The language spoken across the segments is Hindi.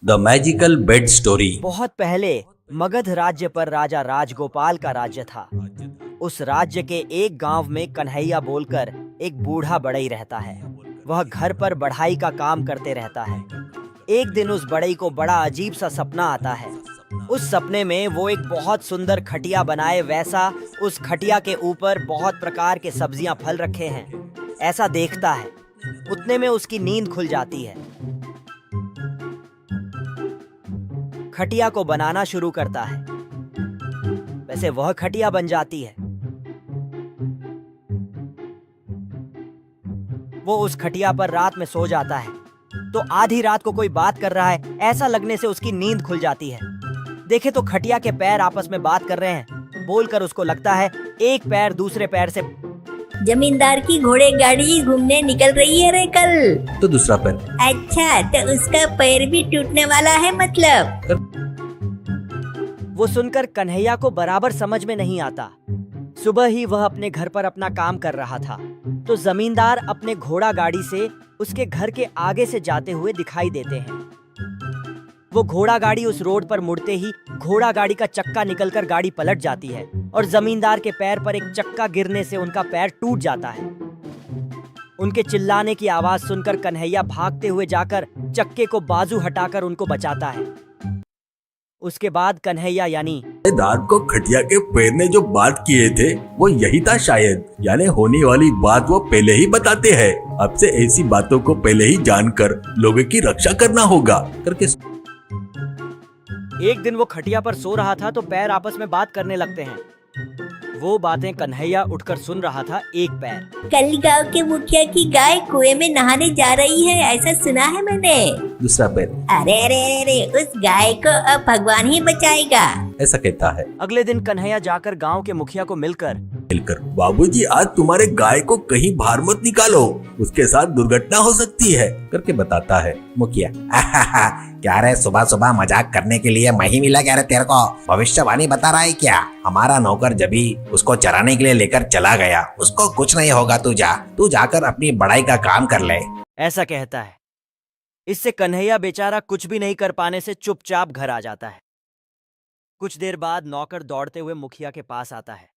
The magical bed story. बहुत पहले मगध राज्य पर राजा राजगोपाल का राज्य था। उस राज्य के एक गांव में कन्हैया बोलकर एक बूढ़ा बढ़ई रहता है। वह घर पर बढ़ाई का काम करते रहता है। एक दिन उस बढ़ई को बड़ा अजीब सा सपना आता है। उस सपने में वो एक बहुत सुंदर खटिया बनाए वैसा उस खटिया के ऊपर बहुत प्रकार के सब्जियां फल रखे हैं ऐसा देखता है। उतने में उसकी नींद खुल जाती है। खटिया को बनाना शुरू करता है। वैसे वह खटिया बन जाती है। वो उस खटिया पर रात में सो जाता है तो आधी रात को कोई बात कर रहा है ऐसा लगने से उसकी नींद खुल जाती है। देखे तो खटिया के पैर आपस में बात कर रहे हैं। बोलकर उसको लगता है एक पैर दूसरे पैर से जमींदार की घोड़े गाड़ी घूमने निकल रही है रे कल। तो दूसरा पैर। अच्छा, तो उसका पैर भी टूटने वाला है मतलब। वो सुनकर कन्हैया को बराबर समझ में नहीं आता। सुबह ही वह अपने घर पर अपना काम कर रहा था तो जमींदार अपने घोड़ा गाड़ी से उसके घर के आगे से जाते हुए दिखाई देते हैं। वो घोड़ा गाड़ी उस रोड पर मुड़ते ही घोड़ा गाड़ी का चक्का निकलकर गाड़ी पलट जाती है और जमींदार के पैर पर एक चक्का गिरने से उनका पैर टूट जाता है। उनके चिल्लाने की आवाज सुनकर कन्हैया भागते हुए जाकर चक्के को बाजू हटाकर उनको बचाता है। उसके बाद कन्हैया यानी रात को खटिया के पैर ने जो बात किए थे वो यही था शायद, यानी होने वाली बात वो पहले ही बताते हैं। अब से ऐसी बातों को पहले ही जानकर लोगों की रक्षा करना होगा करके। एक दिन वो खटिया पर सो रहा था तो पैर आपस में बात करने लगते हैं। वो बातें कन्हैया उठकर सुन रहा था। एक पैर कल गांव के मुखिया की गाय कुएं में नहाने जा रही है ऐसा सुना है मैंने। दूसरा पैर अरे अरे अरे, उस गाय को अब भगवान ही बचाएगा ऐसा कहता है। अगले दिन कन्हैया जाकर गांव के मुखिया को मिलकर बाबूजी आज तुम्हारे गाय को कहीं बाहर मत निकालो, उसके साथ दुर्घटना हो सकती है करके बताता है। मुखिया क्या रे, सुबह सुबह मजाक करने के लिए मैं ही मिला क्या रे तेरे को? भविष्यवाणी बता रहा है क्या? हमारा नौकर जब भी उसको चराने के लिए लेकर चला गया उसको कुछ नहीं होगा। तू जाकर अपनी बड़ाई का काम कर ले ऐसा कहता है। इससे कन्हैया बेचारा कुछ भी नहीं कर पाने से चुपचाप घर आ जाता है। कुछ देर बाद नौकर दौड़ते हुए मुखिया के पास आता है।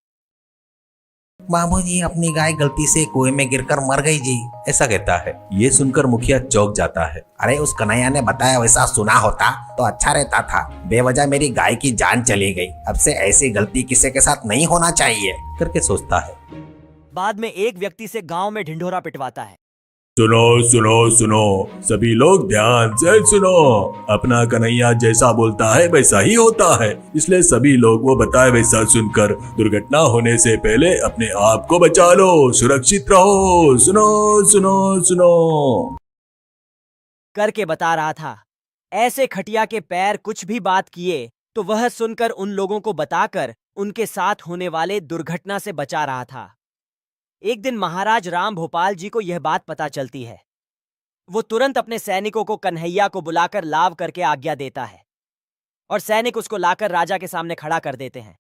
बाबूजी अपनी गाय गलती से कुएं में गिरकर मर गई जी ऐसा कहता है। ये सुनकर मुखिया चौंक जाता है। अरे उस कन्हैया ने बताया वैसा सुना होता तो अच्छा रहता था। बेवजह मेरी गाय की जान चली गई। अब से ऐसी गलती किसी के साथ नहीं होना चाहिए करके सोचता है। बाद में एक व्यक्ति से गांव में ढिंढोरा पिटवाता है। सुनो सुनो सुनो, सभी लोग ध्यान से सुनो। अपना कन्हैया जैसा बोलता है वैसा ही होता है, इसलिए सभी लोग वो बताए वैसा सुनकर दुर्घटना होने से पहले अपने आप को बचा लो, सुरक्षित रहो। सुनो सुनो सुनो करके बता रहा था। ऐसे खटिया के पैर कुछ भी बात किए तो वह सुनकर उन लोगों को बताकर उनके साथ होने वाले दुर्घटना से बचा रहा था। एक दिन महाराज राम भोपाल जी को यह बात पता चलती है। वो तुरंत अपने सैनिकों को कन्हैया को बुलाकर लाव करके आज्ञा देता है और सैनिक उसको लाकर राजा के सामने खड़ा कर देते हैं।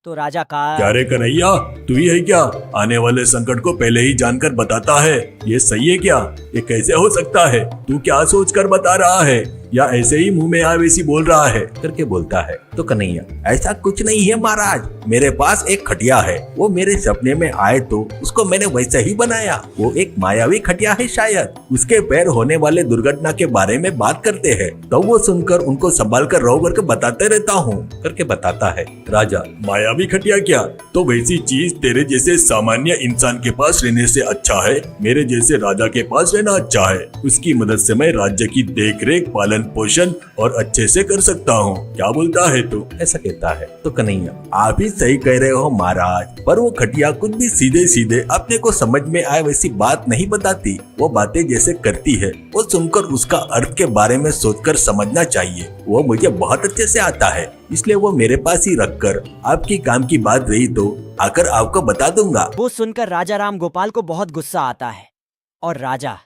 तो राजा का क्या रे कन्हैया, तू ही है क्या? आने वाले संकट को पहले ही जानकर बताता है, ये सही है क्या? ये कैसे हो सकता है? तू क्या सोचकर बता रहा है या ऐसे ही मुंह में आए वैसी बोल रहा है करके बोलता है। तो कन्हैया ऐसा कुछ नहीं है महाराज, मेरे पास एक खटिया है। वो मेरे सपने में आए तो उसको मैंने वैसा ही बनाया। वो एक मायावी खटिया है, शायद उसके पैर होने वाले दुर्घटना के बारे में बात करते हैं तो वो सुनकर उनको संभाल कर रो करके बताते रहता हूँ करके बताता है। राजा मायावी खटिया क्या? तो वैसी चीज तेरे जैसे सामान्य इंसान के पास रहने से अच्छा है मेरे जैसे राजा के पास रहना अच्छा है। उसकी मदद से मैं राज्य की देख रेख पालन पोषण और अच्छे से कर सकता हूँ। क्या बोलता है तू? ऐसा कहता है। तो कन्हैया आप ही सही कह रहे हो महाराज, पर वो खटिया कुछ भी सीधे सीधे अपने को समझ में आए वैसी बात नहीं बताती। वो बातें जैसे करती है वो सुनकर उसका अर्थ के बारे में सोचकर समझना चाहिए। वो मुझे बहुत अच्छे से आता है, इसलिए वो मेरे पास ही रखकर आपकी काम की बात रही तो आकर आपको बता दूंगा। वो सुनकर राजा राम गोपाल को बहुत गुस्सा आता है और राजा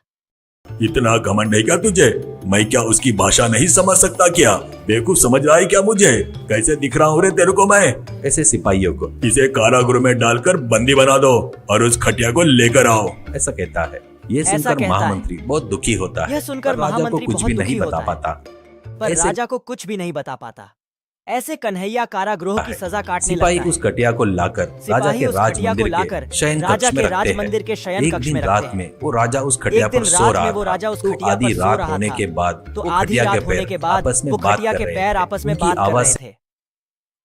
इतना घमंड है क्या तुझे? मैं क्या उसकी भाषा नहीं समझ सकता क्या? बेवकूफ समझ रहा है क्या मुझे? कैसे दिख रहा हूँ रे तेरे को मैं? ऐसे सिपाहियों को इसे कारागृह में डालकर बंदी बना दो और उस खटिया को लेकर आओ ऐसा कहता है। ये सुनकर महामंत्री बहुत दुखी होता है। यह सुनकर राजा को महामंत्री कुछ बहुत भी नहीं दुखी बता होता है। पाता। पर ऐसे राजा को कुछ भी नहीं बता पाता। ऐसे कन्हैया कारागृह की सजा काटने सिपाही लगता है। उस खटिया को लाकर राजा सिपाही के उस राज खटिया को मंदिर लाकर के शयन राजा कक्ष में के राज रखते मंदिर के हैं। शयन एक कक्ष दिन में रात रखते हैं। में वो राजा उस खटिया एक दिन पर सो रात रहा में वो था। राजा उस तो खटिया आधी पर सो रात रहा होने था। के बाद तो वो आधी खटिया रात के होने पैर के बाद आपस में वो बात खटिया कर के रहे पैर थे। आपस में उनकी बात कर आवाज रहे थे।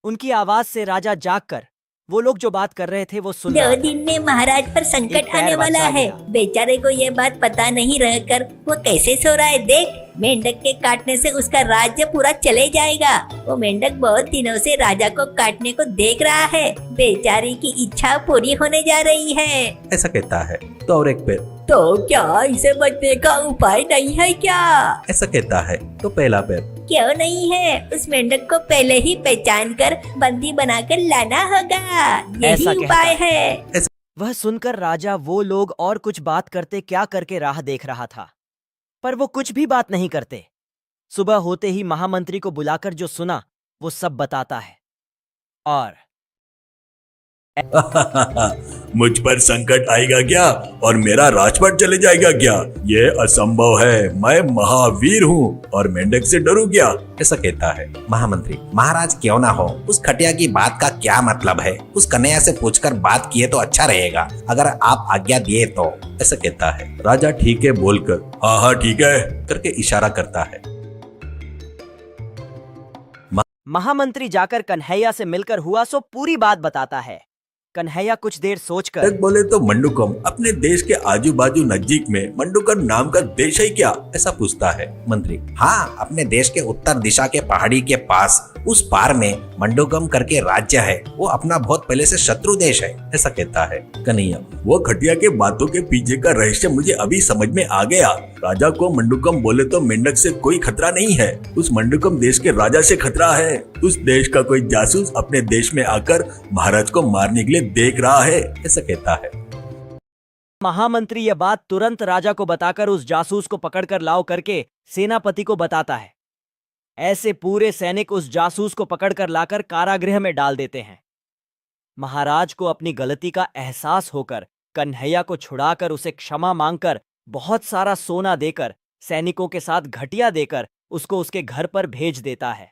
उनकी आवाज से राजा जागकर वो लोग जो बात कर रहे थे वो सुन रहा दो था। दिन में महाराज पर संकट एक पैर आने वाला बचा है। गया। बेचारे को ये बात पता नहीं रहकर वो कैसे सो रहा है। देख, मेंढक के काटने से उसका राज्य पूरा चले जाएगा। वो मेंढक बहुत दिनों से राजा को काटने को देख रहा है। बेचारी की इच्छा पूरी होने जा रही है। ऐसा कहता है। तो और एक पैर तो क्या इसे बचने का उपाय नहीं है क्या? ऐसा कहता है। तो पहला पैर क्यों नहीं है? उस मेंढक को पहले ही पहचान कर बंदी बनाकर लाना होगा। ऐसा यही कहता उपाय है। वह सुनकर राजा वो लोग और कुछ बात करते क्या करके राह देख रहा था, पर वो कुछ भी बात नहीं करते। सुबह होते ही महामंत्री को बुलाकर जो सुना वो सब बताता है। और मुझ पर संकट आएगा क्या और मेरा राजपाट चले जाएगा क्या? ये असंभव है। मैं महावीर हूँ और मेंढक से डरूं क्या? ऐसा कहता है। महामंत्री, महाराज क्यों ना हो, उस खटिया की बात का क्या मतलब है? उस कन्हैया से पूछकर बात किए तो अच्छा रहेगा, अगर आप आज्ञा दिए तो। ऐसा कहता है। राजा ठीक है बोलकर हाँ हाँ ठीक है करके इशारा करता है। महामंत्री जाकर कन्हैया से मिलकर हुआ सो पूरी बात बताता है। कन्हैया कुछ देर सोचकर तक बोले तो मंडूकम अपने देश के आजू बाजू नजदीक में मंडूकम नाम का देश है क्या? ऐसा पूछता है। मंत्री हाँ, अपने देश के उत्तर दिशा के पहाड़ी के पास उस पार में मंडूकम करके राज्य है। वो अपना बहुत पहले से शत्रु देश है। ऐसा कहता है। कन्हैया वो खटिया के बातों के पीछे का रहस्य मुझे अभी समझ में आ गया। राजा को मंडूकम बोले तो मेंढक से कोई खतरा नहीं है, उस मंडूकम देश के राजा से खतरा है। उस देश का कोई जासूस अपने देश में आकर महाराज को मारने के लिए देख रहा है। ऐसा कहता है। महामंत्री यह बात तुरंत राजा को बताकर उस जासूस को पकड़कर लाओ करके सेनापति को बताता है। ऐसे पूरे सैनिक उस जासूस को पकड़कर लाकर कारागृह में डाल देते हैं। महाराज को अपनी गलती का एहसास होकर कन्हैया को छुड़ाकर उसे क्षमा मांगकर बहुत सारा सोना देकर सैनिकों के साथ घटिया देकर उसको उसके घर पर भेज देता है।